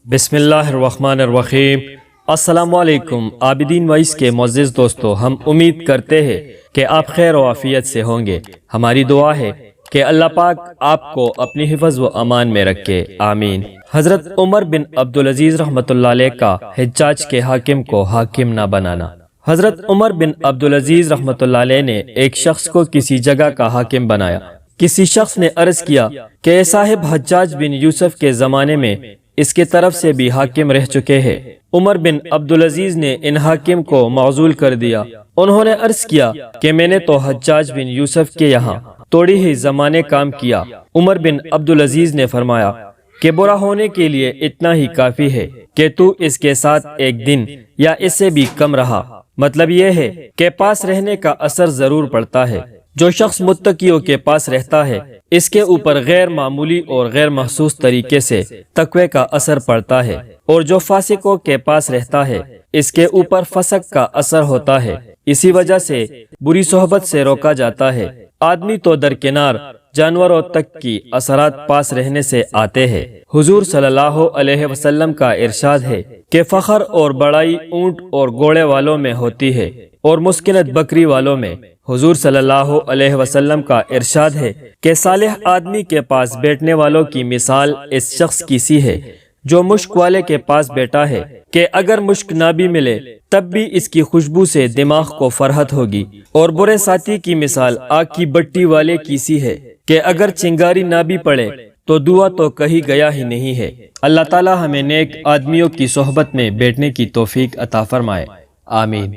بسم اللہ الرحمن الرحیم۔ السلام علیکم عابدین وائس کے معزز دوستو، ہم امید کرتے ہیں کہ آپ خیر و عافیت سے ہوں گے۔ ہماری دعا ہے کہ اللہ پاک آپ کو اپنی حفظ و امان میں رکھے، آمین۔ حضرت عمر بن عبدالعزیز رحمۃ اللہ علیہ کا حجاج کے حاکم کو حاکم نہ بنانا۔ حضرت عمر بن عبدالعزیز رحمۃ اللہ علیہ نے ایک شخص کو کسی جگہ کا حاکم بنایا۔ کسی شخص نے عرض کیا کہ اے صاحب، حجاج بن یوسف کے زمانے میں اس کی طرف سے بھی حاکم رہ چکے ہیں۔ عمر بن عبدالعزیز نے ان حاکم کو معزول کر دیا۔ انہوں نے عرض کیا کہ میں نے تو حجاج بن یوسف کے یہاں توڑی ہی زمانے کام کیا۔ عمر بن عبدالعزیز نے فرمایا کہ برا ہونے کے لیے اتنا ہی کافی ہے کہ تو اس کے ساتھ ایک دن یا اس سے بھی کم رہا۔ مطلب یہ ہے کہ پاس رہنے کا اثر ضرور پڑتا ہے۔ جو شخص متقیوں کے پاس رہتا ہے اس کے اوپر غیر معمولی اور غیر محسوس طریقے سے تقوی کا اثر پڑتا ہے، اور جو فاسقوں کے پاس رہتا ہے اس کے اوپر فسق کا اثر ہوتا ہے۔ اسی وجہ سے بری صحبت سے روکا جاتا ہے۔ آدمی تو درکنار جانوروں تک کی اثرات پاس رہنے سے آتے ہیں۔ حضور صلی اللہ علیہ وسلم کا ارشاد ہے کہ فخر اور بڑائی اونٹ اور گھوڑے والوں میں ہوتی ہے اور مسکنت بکری والوں میں۔ حضور صلی اللہ علیہ وسلم کا ارشاد ہے کہ صالح آدمی کے پاس بیٹھنے والوں کی مثال اس شخص کی سی ہے جو مشک والے کے پاس بیٹھا ہے کہ اگر مشک نہ بھی ملے تب بھی اس کی خوشبو سے دماغ کو فرحت ہوگی، اور برے ساتھی کی مثال آگ کی بٹی والے کی سی ہے کہ اگر چنگاری نہ بھی پڑے تو دعا تو کہیں گیا ہی نہیں ہے۔ اللہ تعالی ہمیں نیک آدمیوں کی صحبت میں بیٹھنے کی توفیق عطا فرمائے، آمین۔